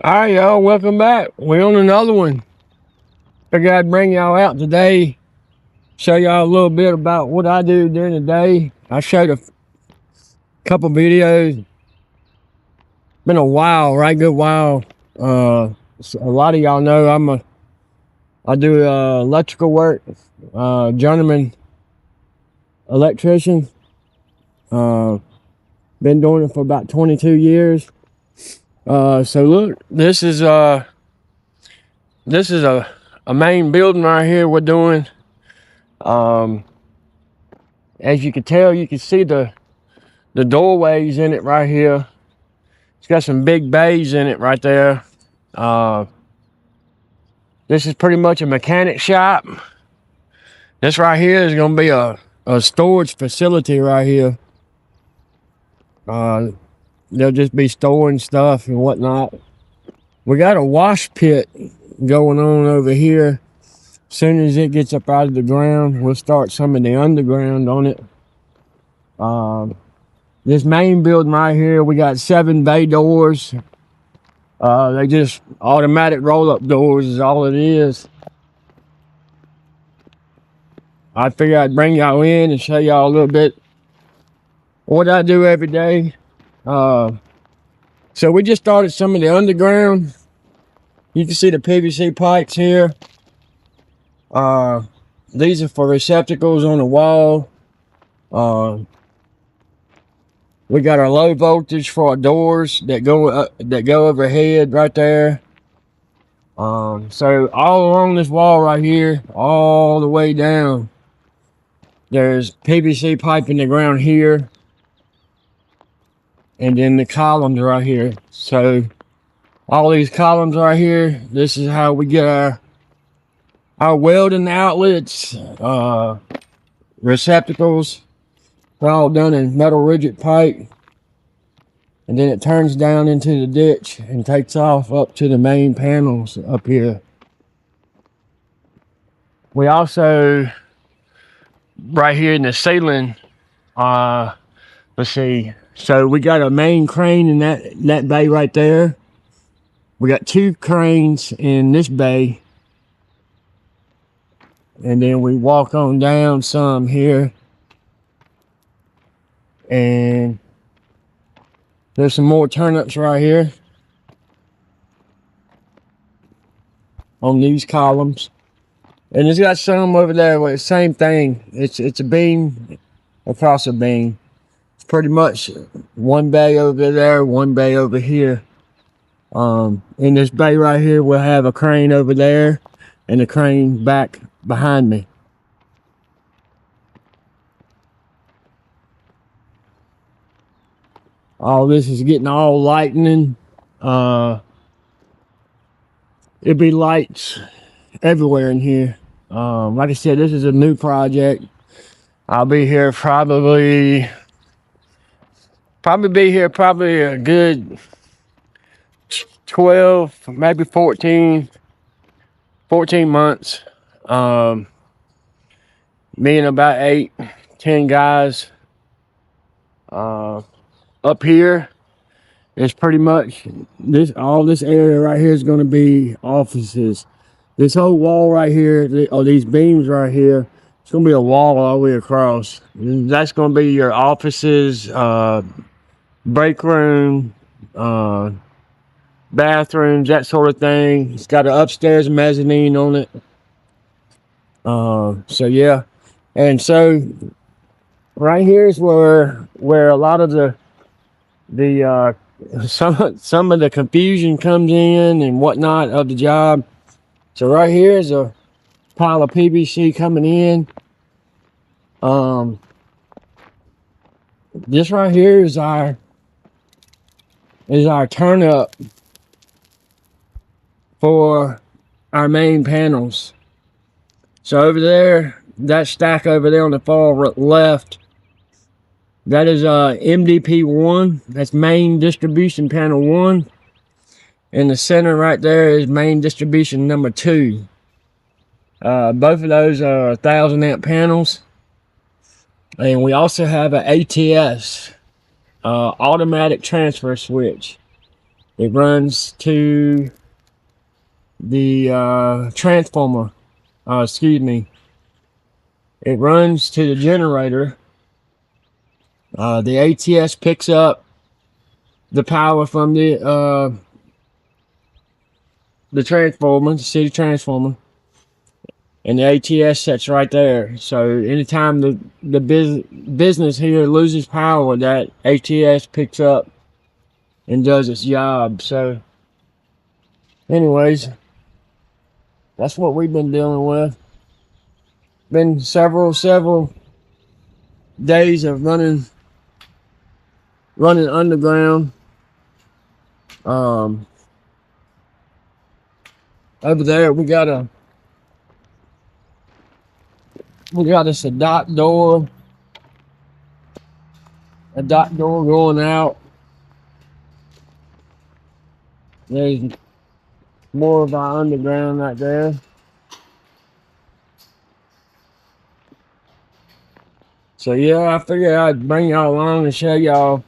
All right, y'all, welcome back. We're on another one. Figured I'd bring y'all out today, show y'all a little bit about what I do during the day. I showed a couple videos. Been a while, right? Good while. So a lot of y'all know I do electrical work, journeyman electrician. Been doing it for about 22 years. So look, this is a main building right here we're doing. As you can tell, you can see the doorways in it right here. It's got some big bays in it right there. This is pretty much a mechanic shop. This right here is gonna be a storage facility right here. They'll just be storing stuff and whatnot. We got a wash pit going on over here. As soon as it gets up out of the ground, we'll start some of the underground on it. This main building right here, we got 7 bay doors. They just automatic roll-up doors is all it is. I figured I'd bring y'all in and show y'all a little bit what I do every day. So we just started some of the underground. You can see the PVC pipes here. These are for receptacles on the wall. We got our low voltage for our doors that go overhead right there. So all along this wall right here, all the way down, there's PVC pipe in the ground here, and then the columns right here. So all these columns right here, this is how we get our welding outlets, receptacles. They're all done in metal rigid pipe, and then it turns down into the ditch and takes off up to the main panels up here. We also, right here in the ceiling, let's see, so we got a main crane in that bay right there. We got 2 cranes in this bay, and then we walk on down some here, and there's some more turnips right here on these columns, and it's got some over there with the same thing. It's a beam across a beam. It's pretty much 1 bay over there, 1 bay over here. In this bay right here, we'll have a crane over there and a crane back behind me. All this is getting all lightning. It'll be lights everywhere in here. Like I said, this is a new project. I'll be here probably a good 12, maybe 14 months. Me and about 8-10 guys. Up here is pretty much all this area right here is going to be offices. This whole wall right here, these beams right here, it's going to be a wall all the way across. That's going to be your offices, break room, bathrooms, that sort of thing. It's got an upstairs mezzanine on it. So yeah, and so right here is where a lot of the some of the confusion comes in and whatnot of the job. So right here is a pile of PVC coming in. This right here is our turn up for our main panels. So over there, that stack over there on the far left, that is MDP1. That's main distribution panel 1. In the center right there is main distribution number 2. Both of those are 1,000 amp panels. And we also have an ATS, automatic transfer switch. It runs to the transformer. It runs to the generator. The ATS picks up the power from the transformer, the city transformer, and the ATS sets right there. So anytime the business here loses power, that ATS picks up and does its job. So anyways, that's what we've been dealing with. Been several days of running underground. Over there we got us a dock door going out. There's more of our underground right there. So yeah, I figured I'd bring y'all along and show y'all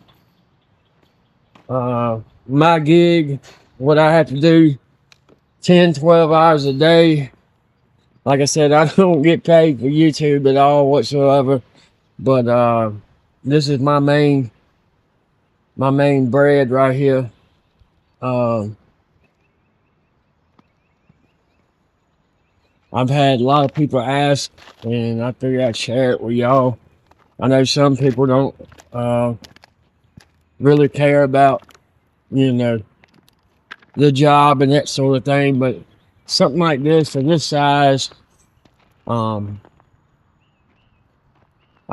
my gig, what I have to do 10-12 hours a day. Like I said, I don't get paid for YouTube at all whatsoever, but this is my main bread right here. I've had a lot of people ask, and I figured I'd share it with y'all. I know some people don't really care about, the job and that sort of thing, but something like this of this size, I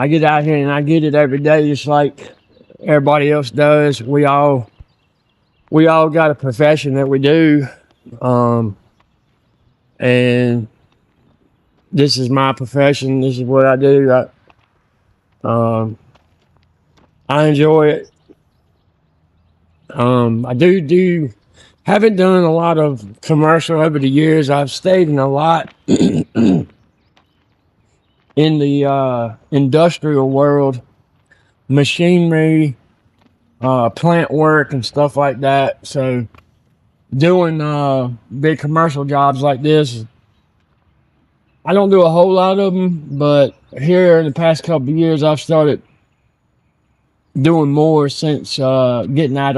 get out here and I get it every day just like everybody else does. We all got a profession that we do, and this is my profession. This is what I do. I enjoy it. I haven't done a lot of commercial over the years. I've stayed in a lot in the industrial world, machinery, plant work and stuff like that. So doing big commercial jobs like this, I don't do a whole lot of them, but here in the past couple of years, I've started doing more since getting out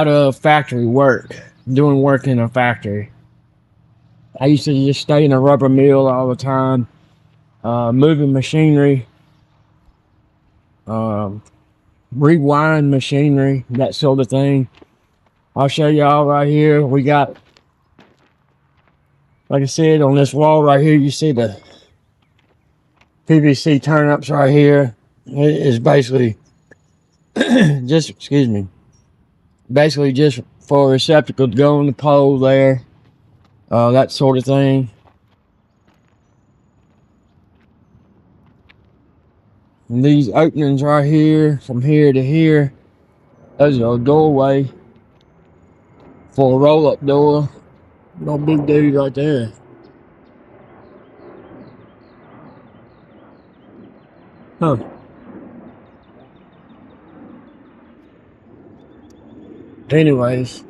of factory work, doing work in a factory. I used to just stay in a rubber mill all the time, moving machinery, rewind machinery, that sort of thing. I'll show y'all right here. We got, like I said, on this wall right here, you see the PVC turn-ups right here. It is basically basically just for a receptacle to go on the pole there, that sort of thing. And these openings right here, from here to here, those are a doorway for a roll-up door. No big dude right there. Huh. Anyways.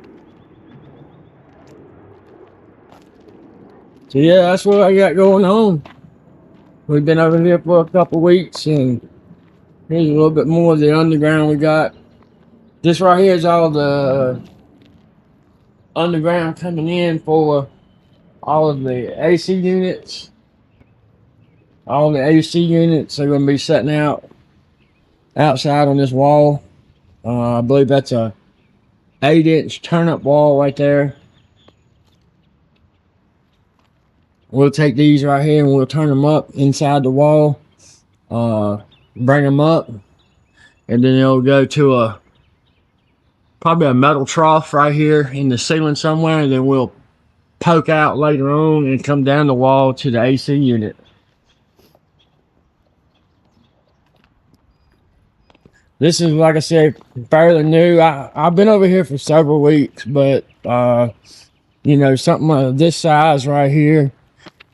So yeah, that's what I got going on. We've been over here for a couple weeks, and here's a little bit more of the underground we got. This right here is all the underground coming in for all of the AC units. All the AC units are going to be setting out outside on this wall. I believe that's a 8-inch turn-up wall right there. We'll take these right here and we'll turn them up inside the wall. Bring them up, and then it'll go to probably a metal trough right here in the ceiling somewhere, and then we'll poke out later on and come down the wall to the AC unit. This is, like I said, fairly new. I've been over here for several weeks, but you know, something of this size right here,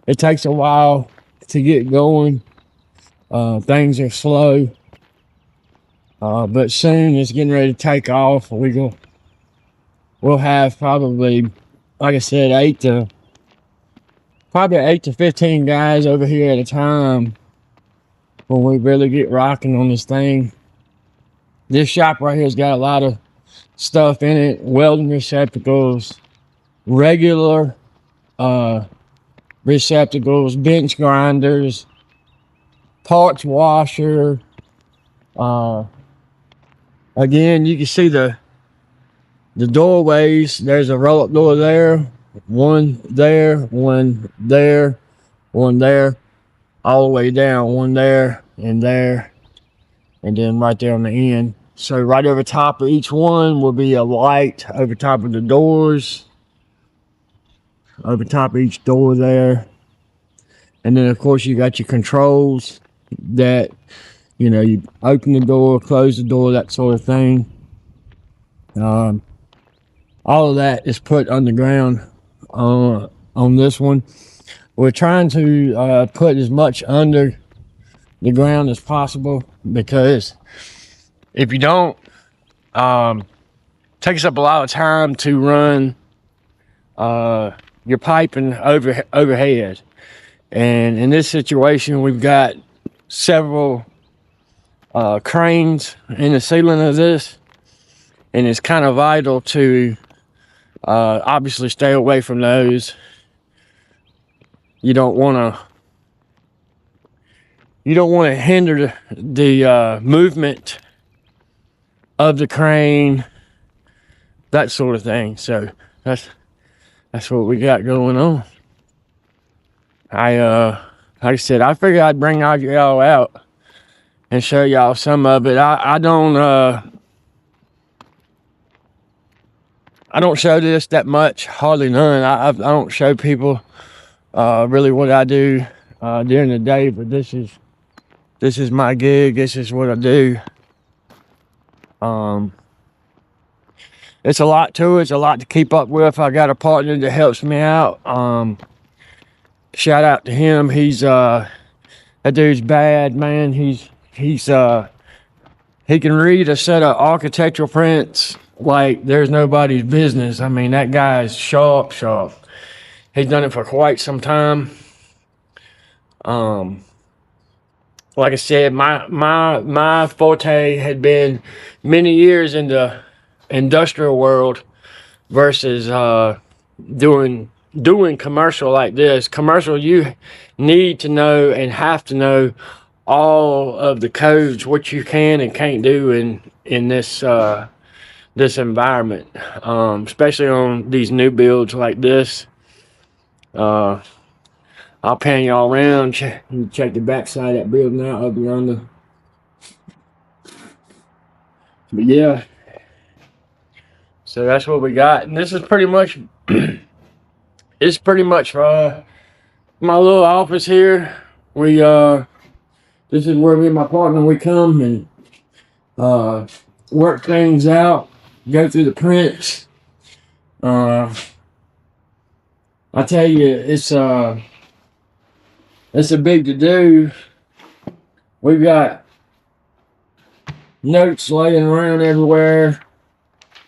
it takes a while to get going. Things are slow, but soon it's getting ready to take off. We'll have probably, like I said, 8 to 15 guys over here at a time when we really get rocking on this thing. This shop right here has got a lot of stuff in it: welding receptacles, regular receptacles, bench grinders, parts washer. Again, you can see the doorways. There's a roll-up door there, one there, one there, one there, all the way down, one there, and then right there on the end. So right over top of each one will be a light over top of the doors, over top of each door there. And then of course you got your controls that, you know, you open the door, close the door, that sort of thing. All of that is put underground on this one. We're trying to put as much under the ground as possible, because if you don't, takes up a lot of time to run your piping overhead. And in this situation, we've got several cranes in the ceiling of this, and it's kind of vital to obviously stay away from those. You don't want to hinder the movement of the crane, that sort of thing. So that's what we got going on. Like I said, I figured I'd bring y'all out and show y'all some of it. I don't show this that much, hardly none. I don't show people really what I do during the day, but this is my gig. This is what I do. It's a lot to it. It's a lot to keep up with. I got a partner that helps me out. Shout out to him. That dude's bad, man. He can read a set of architectural prints like there's nobody's business. I mean, that guy's sharp. He's done it for quite some time. Like I said, my forte had been many years in the industrial world versus doing commercial like this. Commercial, you need to know and have to know all of the codes, what you can and can't do in this environment, especially on these new builds like this. I'll pan y'all around. Check the back side of that building out up yonder. But yeah, so that's what we got, and this is pretty much it's pretty much my little office here. This is where me and my partner, we come and work things out, go through the prints. I tell you, it's a big to do. We've got notes laying around everywhere.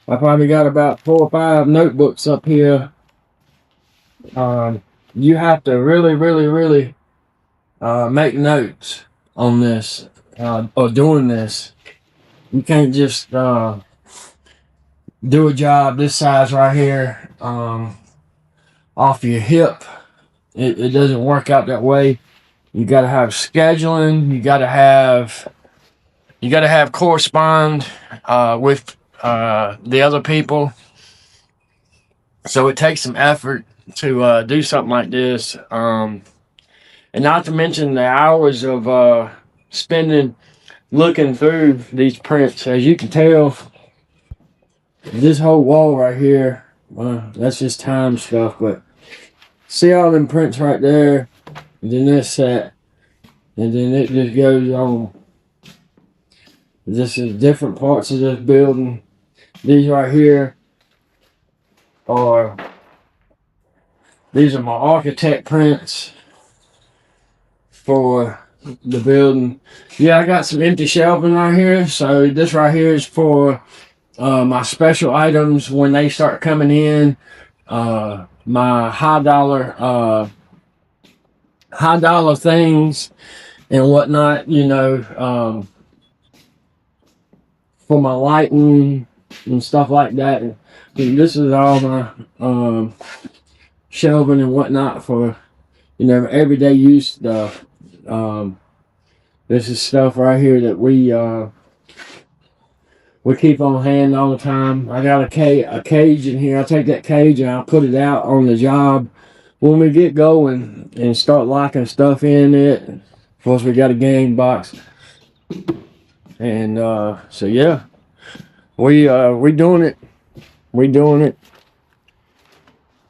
I probably got about 4 or 5 notebooks up here. You have to really make notes on this or doing this. You can't just do a job this size right here off your hip. It doesn't work out that way. You got to have scheduling. You got to have you got to have correspond with the other people. So it takes some effort to do something like this. And not to mention the hours of spending looking through these prints. As you can tell, this whole wall right here, that's just time stuff. But see all them prints right there, and then this set, and then it just goes on. This is different parts of this building. These right here these are my architect prints for the building. Yeah, I got some empty shelving right here. So this right here is for my special items when they start coming in. My high dollar things and whatnot, you know, for my lighting and stuff like that. And this is all my shelving and whatnot for, you know, everyday use stuff. This is stuff right here that we keep on hand all the time. I got a cage in here. I take that cage and I'll put it out on the job when we get going and start locking stuff in it. Of course, we got a gang box. And so yeah, we doing it. We doing it.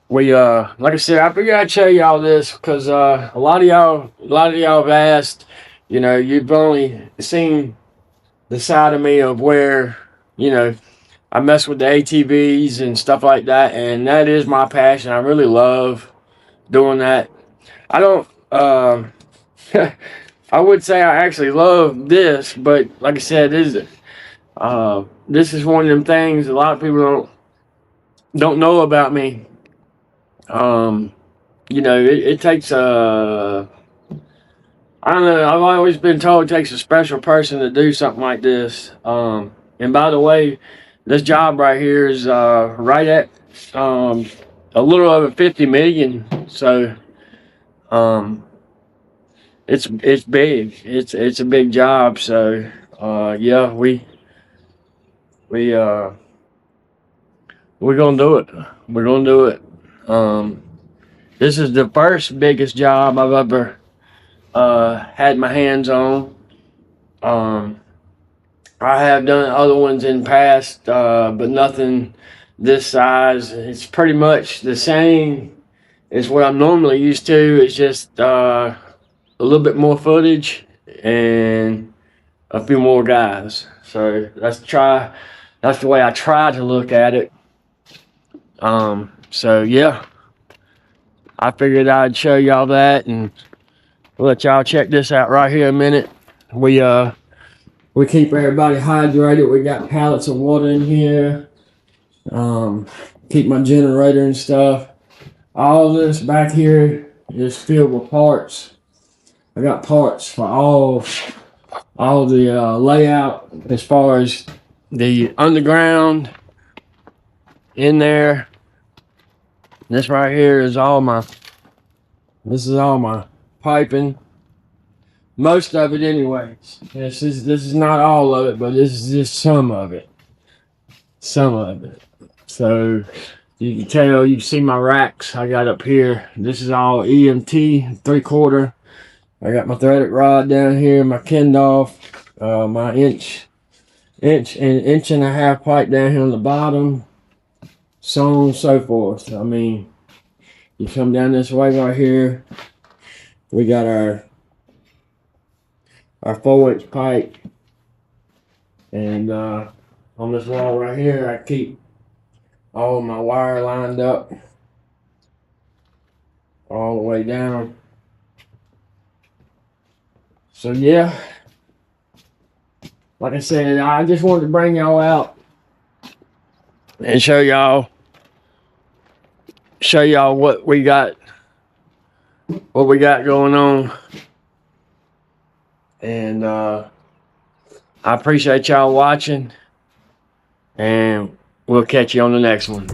Like I said, I figured I'd show y'all this because a lot of y'all have asked. You know, you've only seen the side of me of where, you know, I mess with the ATVs and stuff like that, and that is my passion. I really love doing that. I don't. I would say I actually love this, but like I said, this is one of them things a lot of people don't know about me. You know, it takes I don't know, I've always been told it takes a special person to do something like this. And by the way, this job right here is right at a little over 50 million. So it's big. It's a big job. So yeah, we're gonna do it. We're gonna do it. This is the first biggest job I've ever had my hands on. I have done other ones in the past, but nothing this size. It's pretty much the same as what I'm normally used to. It's just a little bit more footage and a few more guys. So that's the way I try to look at it. So yeah, I figured I'd show y'all that and let y'all check this out right here a minute. We keep everybody hydrated. We got pallets of water in here. Keep my generator and stuff. All this back here is filled with parts. I got parts for all the layout as far as the underground in there. This right here is all my piping. Most of it anyways. This is not all of it, but this is just some of it. Some of it. So you can tell, you can see my racks I got up here. This is all EMT 3/4. I got my threaded rod down here, my Kendall, my inch and a half pipe down here on the bottom, so on and so forth. I mean, you come down this way right here, we got our 4-inch pipe, and on this wall right here, I keep all my wire lined up all the way down. So yeah, like I said, I just wanted to bring y'all out and show y'all what we got going on. And I appreciate y'all watching, and we'll catch you on the next one.